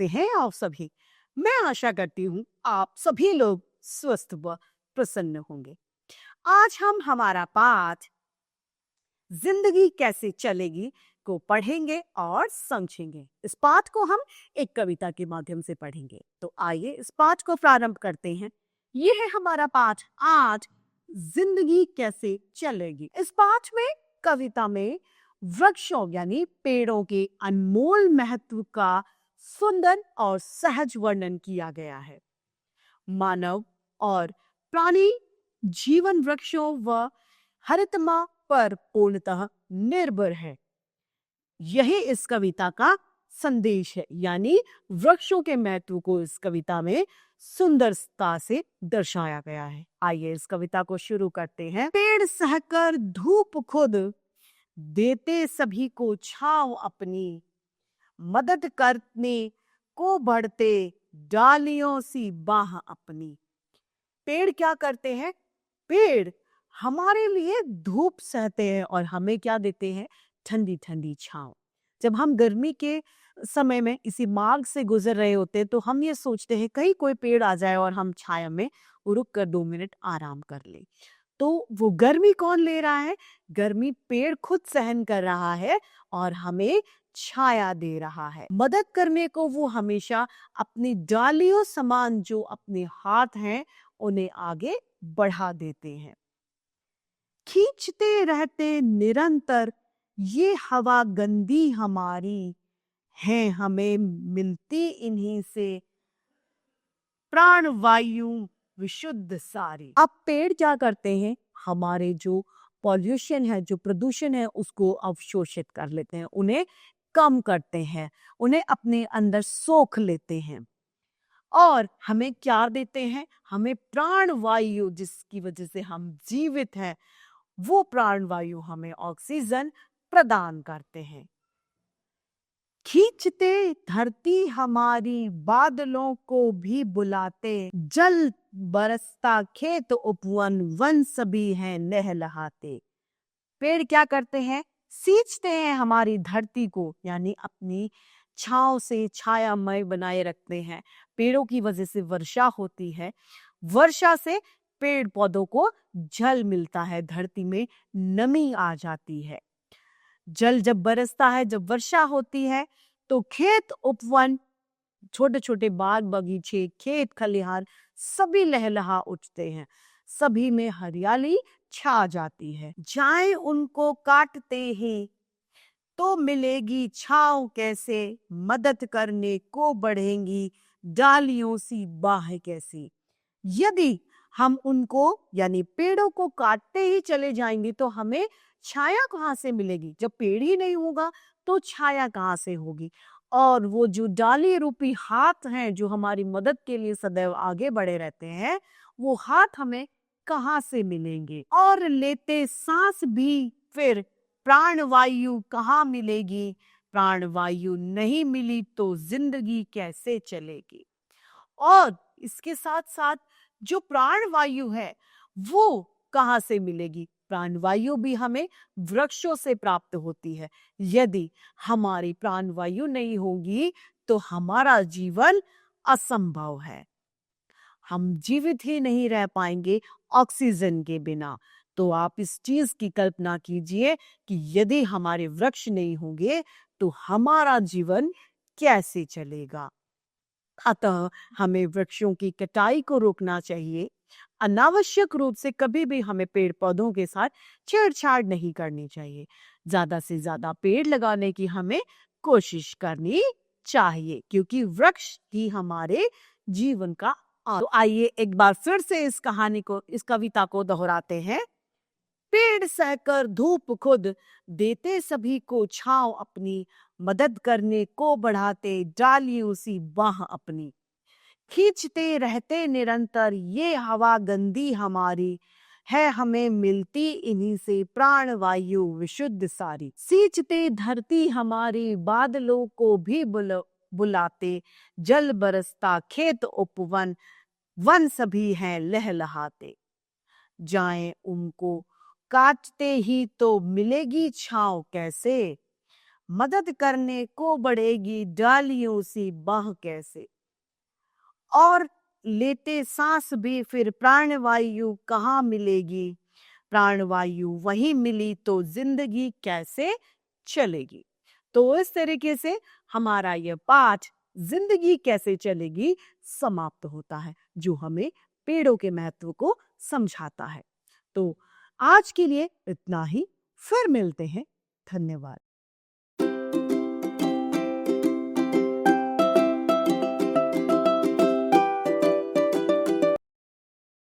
हैं आप सभी? मैं आशा करती हूँ आप सभी लोग स्वस्थ व प्रसन्न होंगे। आज हम हमारा पाठ जिंदगी कैसे चलेगी को पढ़ेंगे और समझेंगे। इस पाठ को हम एक कविता के माध्यम से पढ़ेंगे। तो आइए इस पाठ को प्रारंभ करते हैं। ये है हमारा पाठ आज जिंदगी कैसे चलेगी। इस पाठ में कविता में वृक्षों यानी पेड़ों के अनमोल महत्व का सुंदर और सहज वर्णन किया गया है। मानव और प्राणी जीवन वृक्षों व हरितमा पर पूर्णतः निर्भर है। यही इस कविता का संदेश है, यानी वृक्षों के महत्व को इस कविता में सुंदरता से दर्शाया गया है। आइए इस कविता को शुरू करते हैं। पेड़ सहकर धूप खुद, देते सभी को छांव अपनी, मदद करने को बढ़ते डालियों सी बाह अपनी। पेड़ क्या करते हैं? पेड़ हमारे लिए धूप सहते हैं और हमें क्या देते हैं? ठंडी ठंडी छांव। जब हम गर्मी के समय में इसी मार्ग से गुजर रहे होते हैं तो हम ये सोचते हैं कहीं कोई पेड़ आ जाए और हम छाया में रुक कर 2 मिनट आराम कर ले। तो वो गर्मी कौन ले रहा है? गर्मी पेड़ खुद सहन कर रहा है और हमें छाया दे रहा है। मदद करने को वो हमेशा अपनी डालियों समान जो अपने हाथ हैं उन्हें आगे बढ़ा देते हैं। खींचते रहते निरंतर ये हवा गंदी हमारी, है हमें मिलती इन्हीं से प्राण वायु विशुद्ध सारी। अब पेड़ क्या करते हैं? हमारे जो पॉल्यूशन है, जो प्रदूषण है, उसको अवशोषित कर लेते हैं, उन्हें कम करते हैं, उन्हें अपने अंदर सोख लेते हैं और हमें क्या देते हैं? हमें प्राण वायु, जिसकी वजह से हम जीवित हैं, वो प्राण वायु हमें ऑक्सीजन प्रदान करते हैं। खींचते धरती हमारी बादलों को भी बुलाते, जल बरसता खेत उपवन वन सभी हैं लहलहाते। पेड़ क्या करते हैं? सींचते हैं हमारी धरती को, यानी अपनी छांव से छायामय बनाए रखते हैं। पेड़ों की वजह से वर्षा होती है, वर्षा से पेड़ पौधों को जल मिलता है, धरती में नमी आ जाती है। जल जब बरसता है, जब वर्षा होती है तो खेत उपवन, छोटे छोटे बाग बगीचे, खेत खलिहान सभी लहलहा उठते हैं, सभी में हरियाली छा जाती है। जाए उनको काटते ही तो मिलेगी छांव कैसे, मदद करने को बढ़ेंगी डालियों सी बाह कैसी। यदि हम उनको यानी पेड़ों को काटते ही चले जाएंगे तो हमें छाया कहाँ से मिलेगी? जब पेड़ ही नहीं होगा तो छाया कहाँ से होगी? और वो जो डाली रूपी हाथ हैं जो हमारी मदद के लिए सदैव आगे बढ़े रहते हैं, वो हाथ हमें कहाँ से मिलेंगे? और लेते सांस भी फिर प्राण वायु कहाँ मिलेगी? प्राण वायु नहीं मिली तो जिंदगी कैसे चलेगी? और इसके साथ साथ जो प्राण वायु है वो कहाँ से मिलेगी? प्राण वायु भी हमें वृक्षों से प्राप्त होती है। यदि हमारी प्राण वायु नहीं होगी तो हमारा जीवन असंभव है, हम जीवित ही नहीं रह पाएंगे ऑक्सीजन के बिना। तो आप इस चीज की कल्पना कीजिए कि यदि हमारे वृक्ष नहीं होंगे तो हमारा जीवन कैसे चलेगा। अतः हमें वृक्षों की कटाई को रोकना चाहिए। अनावश्यक रूप से कभी भी हमें पेड़ पौधों के साथ छेड़छाड़ नहीं करनी चाहिए। ज्यादा से ज्यादा पेड़ लगाने की हमें कोशिश करनी चाहिए, क्योंकि वृक्ष ही हमारे जीवन का तो आइए एक बार फिर से इस कहानी को, इस कविता को दोहराते हैं। पेड़ सहकर धूप खुद, देते सभी को छांव अपनी, मदद करने को बढ़ाते डालियों सी बाह अपनी। खींचते रहते निरंतर ये हवा गंदी हमारी, है हमें मिलती इन्हीं से प्राण वायु विशुद्ध सारी। सींचते धरती हमारी बादलों को भी बुलाते, जल बरसता खेत उपवन वन सभी हैं लहलहाते। जाएं उनको काटते ही तो मिलेगी छांव कैसे, मदद करने को बढ़ेगी डालियों सी बाह कैसे। और लेते सांस भी फिर प्राणवायु कहाँ मिलेगी, प्राणवायु वहीं मिली तो जिंदगी कैसे चलेगी। तो इस तरीके से हमारा यह पाठ जिंदगी कैसे चलेगी समाप्त होता है, जो हमें पेड़ों के महत्व को समझाता है। तो आज के लिए इतना ही, फिर मिलते हैं। धन्यवाद।